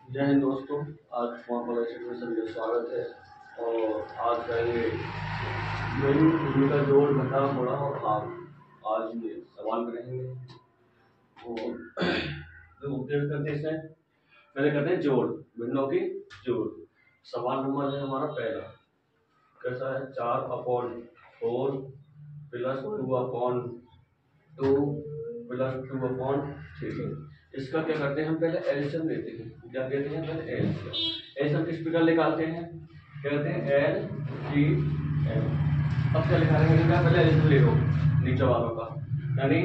जय हिंद दोस्तों। आज महापरिषद में सभी का स्वागत है। और आज का ये मेन का जोड़ घटा मोड़ा और भाग आज ये सवाल करेंगे। और तो करते हैं इसमें पहले करते हैं जोड़, भिन्नों की जोड़। सवाल नंबर है हमारा पहला, कैसा है? 4/4 प्लस 2/2 प्लस 2/3। इसका क्या करते हैं हम? पहले एलसीएम लेते हैं। क्या कहते हैं? पहले एलसीएम। एलसीएम किस प्रकार निकालते हैं? कहते हैं एल जी एम। अब क्या लिखा रहेंगे? क्या पहले एलसीएम ले लो नीचे वालों का, यानी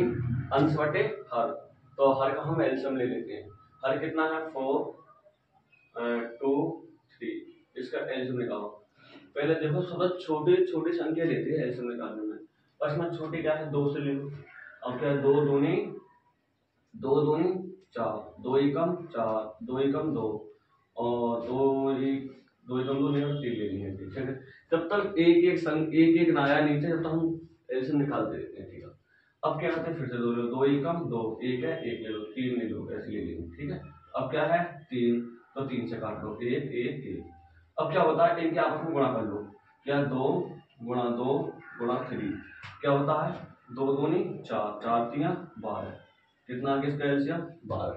अंश बटे हर। तो हर का हम एलसीएम ले लेते हैं। हर कितना है? 4 2 3। इसका एलसीएम निकालो। पहले देखो, सब छोटी छोटी संख्या लेते हैं एलसीएम निकालने में। बस में छोटी क्या है? 2 से ले लो। अब क्या है? 2 दूनी 4, 2 एकम 4, 2 एकम 2 और 2 एकम 2 नहीं, 3 ले लेंगे। ठीक है, जब तक एक एक ना आया नीचे, जब तक हम एलसीएम निकालते रहते हैं। ठीक है, अब क्या करते हैं? फिर से 2 ले लो। 2 एकम 2, एक है, एक ले लो, 3 ले लो, ऐसे ले लेंगे। ठीक है, अब क्या है? 3, तो 3 से काट लो, 1 1 1। अब क्या होता है? इनके आपस में गुणा कर लो। क्या? 2 गुणा 2 गुणा 3 क्या होता है? 2 दूनी 4, 4 3 12। कितना आ गया इसका एलसीएम? 12।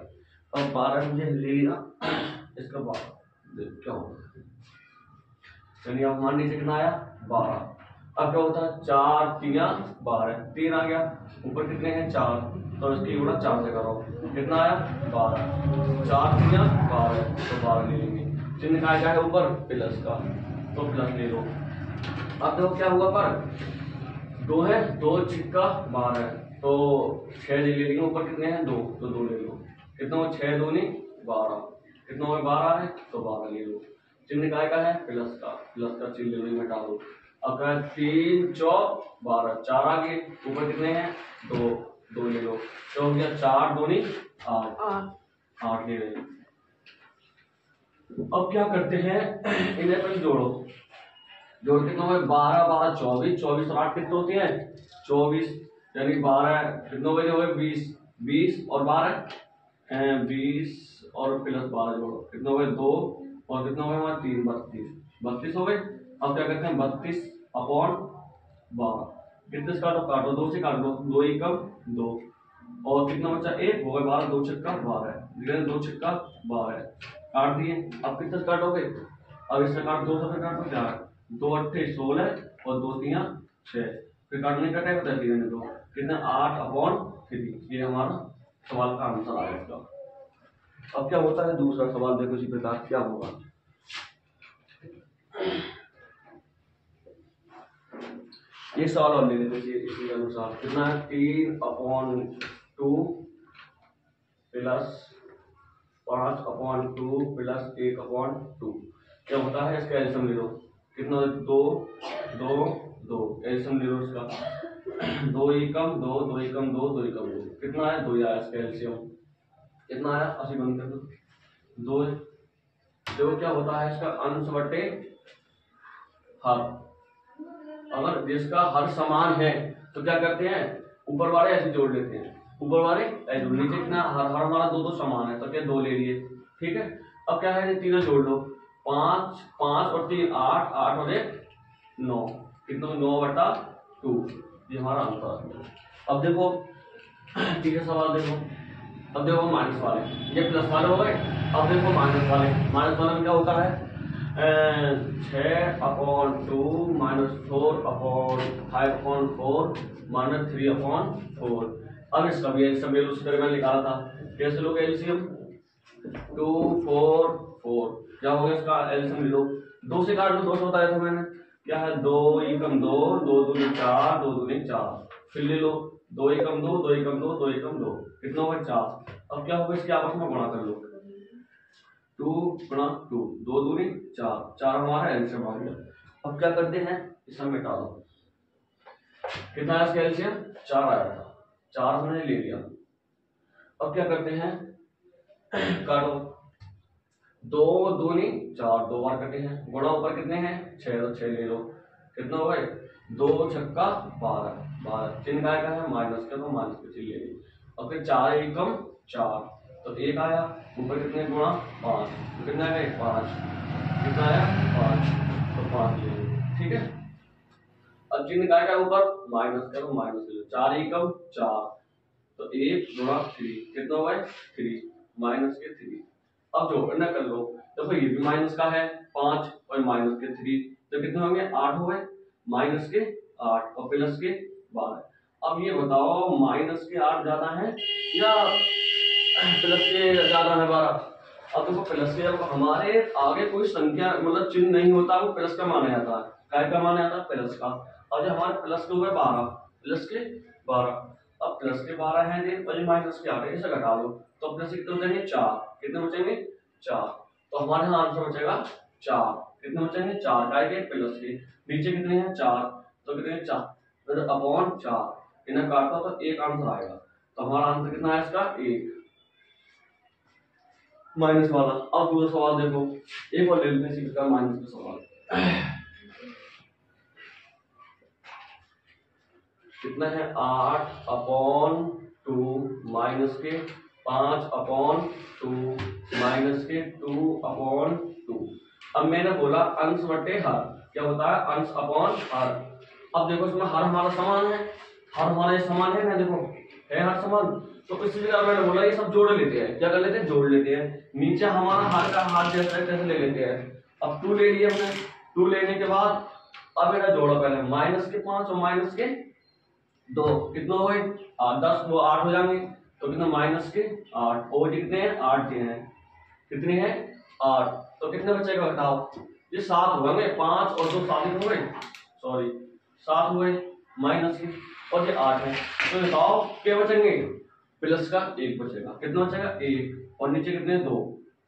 अब 12 मुझे ले लिया, इसका 12 क्या होगा? चलिए, अब मान लीजिए कितना आया? 12। अब क्या होता है? 4 3 12, 3 आ गया। ऊपर कितने हैं? 4, तो इसकी गुणा 4 से करो। कितना आया? 12। 4 3 12, तो 12 ले लेंगे। चिन्ह का क्या है ऊपर? प्लस का, तो प्लस ले लो। अब देखो क्या हुआ? पर 2 है, 2 छिक्का 12, तो 6 ले लेंगे। ऊपर कितने हैं? 2, तो 2 ले लो। कितना हो? 6 दूनी 12। कितना हो? 12 है, तो 12 ले लो। चिन्ह काय का है? प्लस का, प्लस का चिन्ह ले लो, मिटा दो। अब 3 4 12, 4 आ गए। ऊपर कितने हैं? 2, 2 ले लो, तो हो गया 4 दूनी 8, 8 ले लो। अब क्या करते हैं? इन्हें पहले जोड़ो। जोड़ कितना हुआ? 12 12 24, 24 और 8 कितने होते हैं? 24, यानी 12 कितने हुए? 20, 20 और 12 20 और प्लस 12 जोड़ो, कितने हुए? 2 और कितना हुआ हमारे? 3 32, 32 हो गए। अब क्या करते हैं? 32/12। कितने से काटो? काटो 2 से काट दो। 2 एकम 2 और कितना बचा? 1 हो गए। 12 2 छक्का 12, 2 छक्का 12 काट दिए। अब कितने से काटोगे? अब इससे काट 2 से काटो 4, 2 8 16 और 2 3 6। फिर काटने का टाइम बताइए। 3 2 कितना? 8/3। ये हमारा सवाल का आंसर आया इसका। अब क्या होता है? दूसरा सवाल देखो इसी प्रकार क्या होगा। ये सवाल और ले लेते हैं इसी अनुसार। कितना है? 3/2 प्लस 5/2 प्लस 1/2 क्या होता है? इसका एलसीएम ले लो। कितना? 2 2 2, एलसीएम ले लो इसका। 2 एकम 2, 2 एकम 2, 2 एकम 2, कितना है? 2 आया इसका एलसीएम। कितना आया? 80 बंद कर दो। 2 देखो क्या होता है? इसका अंश बटे हर। अगर जिसका हर समान है तो क्या करते हैं? ऊपर वाले ऐसे जोड़ लेते हैं, ऊपर वाले ऐसे जोड़। नीचे कितना? हर हर हमारा 2 2 समान है, तो क्या 2 ले लिए। ठीक है, अब क्या है? तीनों जोड़ लो। 5 5 और 3 8, 8 और 1 9, कितना? 9/2। ये हमारा आंसर है। अब देखो, ठीक है, सवाल देखो। अब देखो माइनस वाले, ये प्लस वाले हो गए। अब देखो माइनस वाले। माइनस वाले में क्या होता है? 6/2 -4/5/4 -3/4। अब इसका भी एलसीएम ले लो। उसी तरह मैंने निकाला था। कैसे लोगे एलसीएम? 2 4 4 क्या हो गया? इसका एलसीएम ले लो। 2 से काट लो, 2 से बताया था मैंने। क्या है? 2 एकम 2, 2 दूनी 4, 2 दूनी 4। फिर ले लो 2 एकम 2, 2 एकम 2, 2 एकम 2, कितना होगा? 4। अब क्या होगा? इसके आपस में गुणा कर लो। 2 गुणा 2, 2 दूनी 4, 4 हमारा एलसीएम आ गया। अब क्या करते हैं? इसे मिटा दो। कितना आया इसका एलसीएम? 4 आया था, 4 हमने ले लिया। अब क्या करते हैं? काटो। 2 दूनी 4, 2 बार कटे हैं। गुणा ऊपर कितने हैं? 6, तो 6 ले लो। कितना हो गए? 2 छक्का 12 12। चिन्ह का है माइनस का, तो माइनस का चिन्ह ले लो। और फिर 4 एकम 4, तो 1 आया, ऊपर कितने गुणा 5, तो कितना आया 5, कितना आया 5, तो 5 ले लो, ठीक है। अब चिन्ह का क्या ऊपर माइनस करो, माइनस ले लो, 4 एकम 4, तो 1 गुणा 3 कितना हुआ है 3, माइनस के 3। अब जोड़ना कर लो, देखो ये भी माइनस का है 5 और माइनस के 3, तो कितने होंगे 8 हुए, माइनस के 8 और प्लस के 12। अब ये बताओ माइनस के 8 ज्यादा है या प्लस के ज्यादा है 12? अब देखो प्लस के, अब हमारे आगे कोई संख्या मतलब चिन्ह नहीं होता, वो प्लस का माना जाता है, काय का माना जाता है प्लस का। और जो हमारे प्लस के हुए 12, प्लस के 12, अब प्लस के 12 है और माइनस के 8 इसे घटा लो, तो प्लस कितने बचेंगे 4, कितने बचेंगे 4, तो हमारे यहाँ आंसर बचेगा 4, कितने बचेंगे 4, काय के प्लस के, नीचे कितने हैं 4, तो कितने 4, फिर अपॉन 4 इन्हें काटो तो 1 आंसर आएगा, तो हमारा आंसर कितना है इसका 1 माइनस वाला। अब दूसरा सवाल देखो, एक और ले लेते हैं इसी का माइनस का सवाल। कितना है 8 अपॉन 2 माइनस के 5 अपॉन 2 माइनस के 2 अपॉन 2। अब मैंने बोला अंश बटे हर, क्या होता है अंश अपॉन हर। अब देखो इसमें हर हमारा समान है, हर हमारा समान है ना, देखो है हर समान, तो इसलिए मैंने बोला ये सब जोड़ लेते हैं, क्या कर लेते हैं जोड़ लेते हैं। नीचे हमारा हर का हाथ जैसा कैसे ले लेते हैं, अब 2 ले लिया हमने, 2 लेने के बाद अब मेरा जोड़ा पहले माइनस के 5 और माइनस के 2 कितना हो गए 10, वो 8 हो जाएंगे, तो कितना माइनस के 8 और कितने हैं 8 के हैं, कितने हैं 8, तो कितने बचेगा बताओ, ये 7 हो गए, 5 और 2 7 हो गए, सॉरी 7 हुए माइनस के, और ये 8 है, तो बताओ क्या बचेंगे प्लस का 1 बचेगा, कितना बचेगा 1, और नीचे कितने 2,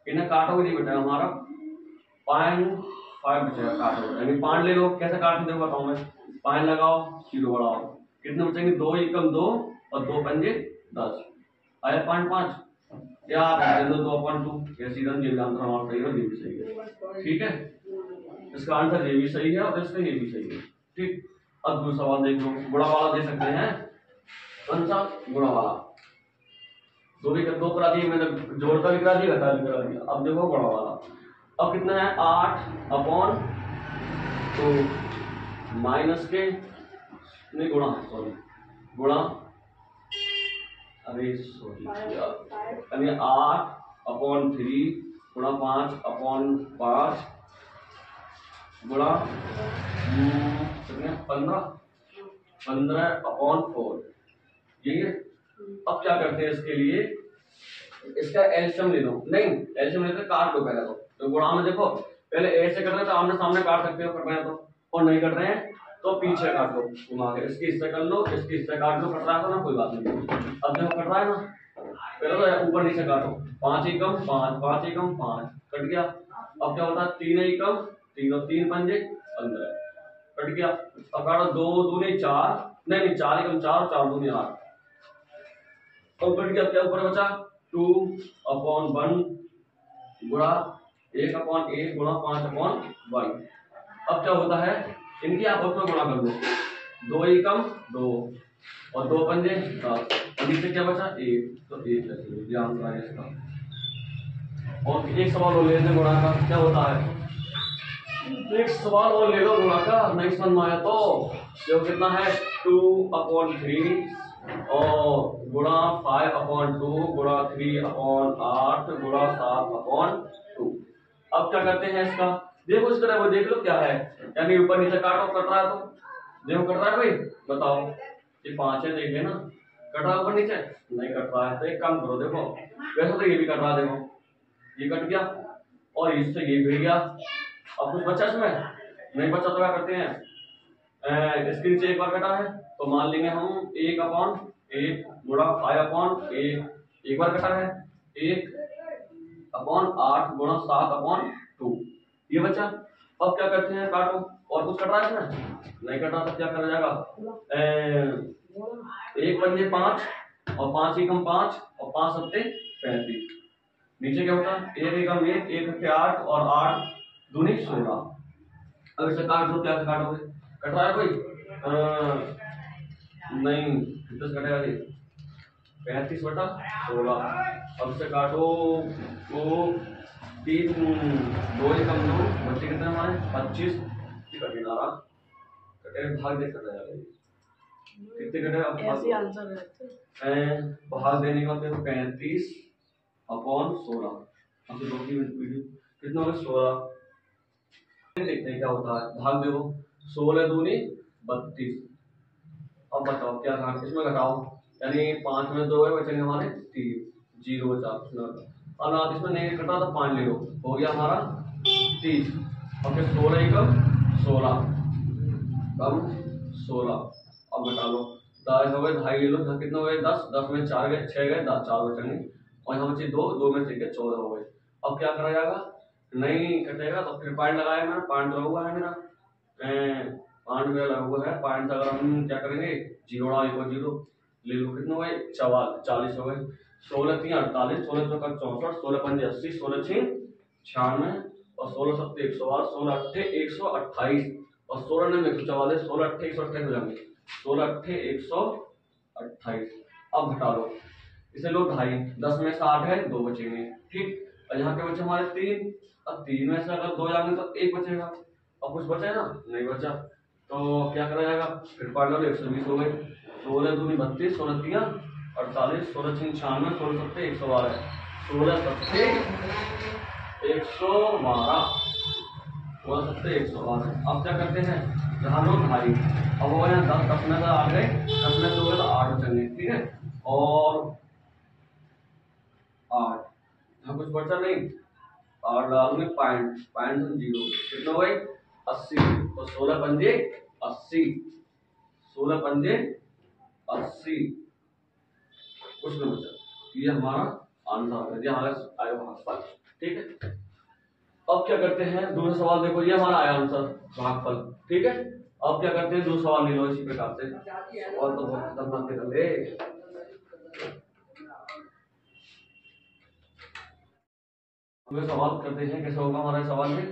इन्हें काटोगे नहीं बचेगा हमारा 5 बचेगा, काटोगे यानी 5 ले लो, कैसे काटते देखो बताऊं मैं, 5 लगाओ 0 बढ़ाओ, कितने बचेंगे 2 एकम 2 और 2 पंजे 10 आया 5 या 2/2, ये सीधा ये आंसर हमारा सही है, ये भी सही है, ठीक है, इसका आंसर ये भी सही है और इसका ये भी सही है, ठीक। अब दूसरा सवाल देख लो, गुणा वाला दे सकते हैं, कौन सा गुणा वाला, दो करा दिए मैंने, जोड़कर भी करा दिया घटा भी करा दिया, अब देखो गुणा वाला। अब कितना है 8 अपॉन 2 माइनस के नहीं गुणा, सॉरी गुणा, अरे सॉरी यानी 8 अपॉन 3 गुणा 5 अपॉन 5 गुणा कितने 15 अपॉन 4, यही है। अब क्या करते हैं इसके लिए, इसका एलसीएम ले लो, नहीं एलसीएम लेते काट लो पहले, तो गुणा में देखो पहले ए से कर रहे हैं तो आमने सामने काट सकते हो, कर रहे हैं तो, और नहीं कर रहे हैं तो पीछे काट लो घुमा के, इसकी हिस्से कर लो, इसकी हिस्से काट लो, कट रहा है ना कोई बात नहीं, अब देखो कट रहा है ना, पहले तो ऊपर नीचे काटो, 5 एकम 5 5 एकम 5 कट गया, अब क्या होता है 3 एकम 3 और 3 पंजे 15 कट गया, अब काटो 2 दूनी 4, नहीं 4 एकम 4 और 4 दूनी 8, और कट गया, क्या ऊपर बचा 2 अपॉन 1 गुणा 1 अपॉन 1 गुणा 5 अपॉन 1। अब क्या होता है इनकी आपस में गुणा कर लो, 2 एकम 2 और 2 पंजे 10 और नीचे क्या बचा 1, तो 1 ये आंसर आ गया इसका। और एक सवाल और ले लेते गुणा का, क्या होता है एक सवाल और ले लो गुणा का, नहीं समझ में आया तो जो कितना है 2 अपॉन 3 और गुणा 5 अपॉन 2 गुणा 3 अपॉन 8 गुणा 7 अपॉन 2। अब क्या करते हैं इसका, देखो इस तरह वो देख लो क्या है, यानी ऊपर नीचे काटो, कट रहा है तो देखो कट रहा है भाई, बताओ ये 5 है, देख लेना कट रहा है ऊपर नीचे, नहीं कट रहा है तो एक काम करो, देखो वैसे तो ये भी कट रहा है, देखो ये कट गया और इससे ये गिर गया, अब कुछ बचा इसमें नहीं बचा, तो क्या करते हैं इसके नीचे एक बार कटा है तो मान लेंगे हम 1 अपॉन 1 गुणा 5 अपॉन 1 एक बार कटा है, 1 अपॉन 8 गुणा 7 अपॉन 2 ये बचा। अब क्या करते हैं काटो, और कुछ कट रहा है इसमें नहीं कट रहा, तो क्या करा जाएगा 1 पंजे 5 और 5 एकम 5 और 5 सत्ते 35, नीचे क्या होता 1 एकम 1 1 अट्ठे 8 और 8 दूनी 16। अब इसे काट दो, क्या काटोगे कट रहा है कोई नहीं, 10 कटेगा जी, 35/16। अब से काटो वो 3 2 एकम 2 बच्चे कितने हमारे 25 कठिन आ रहा कटे भाग दे कर जाएगा कितने कटे अब ऐसे आंसर रहते भाग देने का मतलब 35/16 अब से 2 की वीडियो कितना होगा 16 देखते हैं क्या होता है भाग देखो 16 दूनी 32। अब बताओ क्या कहा इसमें घटाओ यानी 5 में 2 है बचेंगे हमारे 3 0 बचा और ना इसमें नहीं कटा तो 5 ले लो हो गया हमारा 30 और फिर 16 एकम 16 कम 16 अब घटा लो 10 हो गए 2.5 ले लो कितने हो गए 10 10 में 4 गए 6 गए 4 बचेंगे और यहाँ बचे 2 2 में से 14 हो गए। अब क्या करा जाएगा नहीं कटेगा तो फिर पॉइंट लगाया मैंने पॉइंट लगा हुआ है मेरा पॉइंट मेरा लगा हुआ है पॉइंट अगर हम क्या करेंगे 0 0 ले लो कितने हो गए 40 हो गए 16 3 48 16 चौका 64 16 5 80 16 6 96 और 16 7 108 16 8 128 और 16 9 144 16 8 128 हो जाएंगे 16 8 128। अब घटा लो इसे लो 2.5 10 में से 8 है 2 बचेंगे ठीक और यहाँ पे बचे हमारे 3 अब 3 में से अगर 2 जाएंगे तो 1 बचेगा और कुछ बचा है ना नहीं बचा तो क्या करा जाएगा फिर पढ़ लो 120 हो गए 16 दूनी 32 16 3 48 16 6 96 16 7 112 16 7 112 अब क्या करते हैं जहाँ लो 2.5 अब हो गया 10 10 में से 8 गए 10 में से हो गए तो 8 बचेंगे ठीक है और 8 यहाँ कुछ बचा नहीं और डालूंगे पॉइंट पॉइंट 0 कितना हो गए 80 तो 16 पंजे 80 16 पंजे 80 कुछ नहीं बचा ये हमारा आंसर है ये हमारा आया भागफल ठीक है। अब क्या करते हैं दूसरा सवाल देखो ये हमारा आया आंसर भागफल ठीक है। अब क्या करते हैं दूसरा सवाल ले लो इसी प्रकार से और तो बहुत खतरनाक कर ले सवाल करते हैं कैसे होगा हमारा सवाल में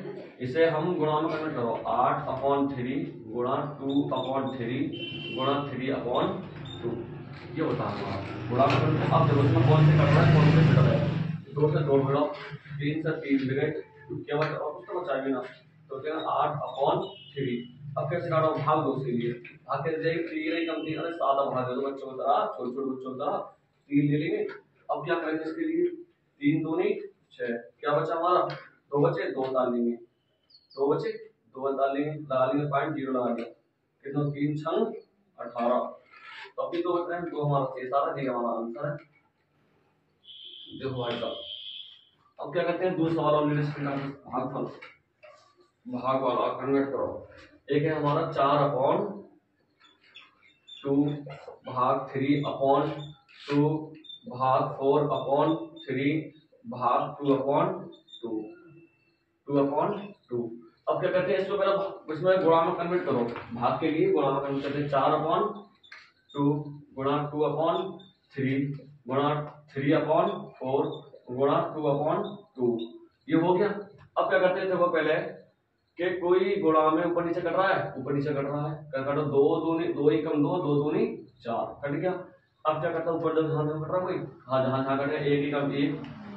इसे हम गुणा में कन्वर्ट करो 8/3 गुणा 2/3 गुणा 3/2 ये होता है हमारा गुणा में कन्वर्ट। अब देखो इसमें कौन से कट रहा है कौन से कट रहा है 2 से 2 मिलाओ 3 से 3 मिले क्या बचा और कुछ तो बचा भी ना तो क्या 8/3 अब कैसे काटो भाग दो उसके लिए भाग कैसे जाएगी 3 कम 3 अरे 7 भाग दे दो बच्चों की तरह छोटे छोटे बच्चों की तरह 3 ले लेंगे। अब क्या करेंगे इसके लिए 3 दूनी 6 क्या बचा हमारा 2 बचे 2 डाल लेंगे 2 बचे 2 डाल लेंगे लगा लेंगे पॉइंट 0 लगा दिया कितना 3 6 18 तो अभी 2 बच रहे हैं 2 हमारा शेष आ रहा है हमारा आंसर है देखो भाई साहब। अब क्या करते हैं दूसरा वाला भागफल भाग वाला कन्वर्ट करो एक है हमारा 4/2 भाग 3/2 भाग 4/3 भाग 2/2 2/2। अब क्या करते हैं इसको पहले इसमें गुणा में कन्वर्ट करो भाग के लिए गुणा में कन्वर्ट करते हैं 4/2 गुणा 2/3 गुणा 3/4 गुणा 2/2 ये हो गया। अब क्या करते हैं देखो पहले कि कोई गुणा में ऊपर नीचे कट रहा है ऊपर नीचे कट रहा है काटो 2 दूनी 2 एकम 2 2 दूनी 4 कट गया। अब क्या करता ऊपर जब जहां कट रहा कोई हाँ जहां जहां कटे 1 एकम 1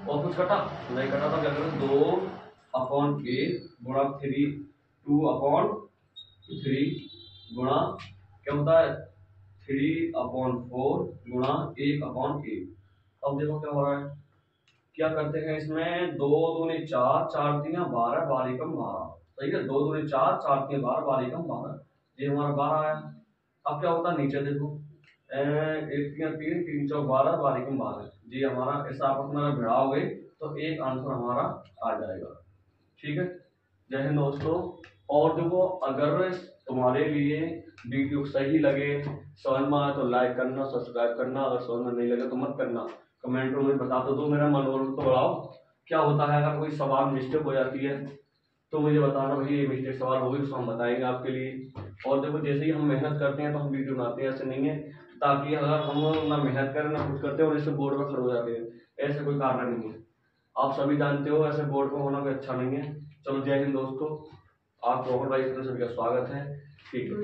और कुछ कटा नहीं कटा तो क्या करो 2/8 गुणा 2/3 गुणा क्या होता है 3/4 गुणा 1/8। अब देखो क्या हो रहा है क्या करते हैं इसमें 2 दूनी 4 4 3 12 12 एकम 12 सही है 2 दूनी 4 4 3 12 12 एकम 12 ये हमारा 12 आया। अब क्या होता है नीचे देखो 1 3 3 3 4 12 12 एकम 12 जी हमारा ऐसा आपस में भिड़ाओगे तो एक आंसर हमारा आ जाएगा ठीक है। जय हिंद दोस्तों और देखो अगर तुम्हारे लिए वीडियो सही लगे समझ में आए तो लाइक करना सब्सक्राइब करना अगर समझ में नहीं लगे तो मत करना कमेंट में बता दो मेरा मनोबल तो बढ़ाओ। क्या होता है अगर कोई सवाल मिस्टेक हो जाती है तो मुझे बताना भाई ये मिस्टेक सवाल होगी तो हम बताएंगे आपके लिए। और देखो जैसे ही हम मेहनत करते हैं तो हम वीडियो बनाते हैं ऐसे नहीं है ताकि अगर हम ना मेहनत करें ना कुछ करते हैं और इससे बोर्ड पर खड़े हो जाते हैं ऐसे कोई कारण नहीं है। आप सभी जानते हो ऐसे बोर्ड पर होना कोई अच्छा नहीं है। चलो जय हिंद दोस्तों आप रोहन भाई सभी का स्वागत है ठीक है।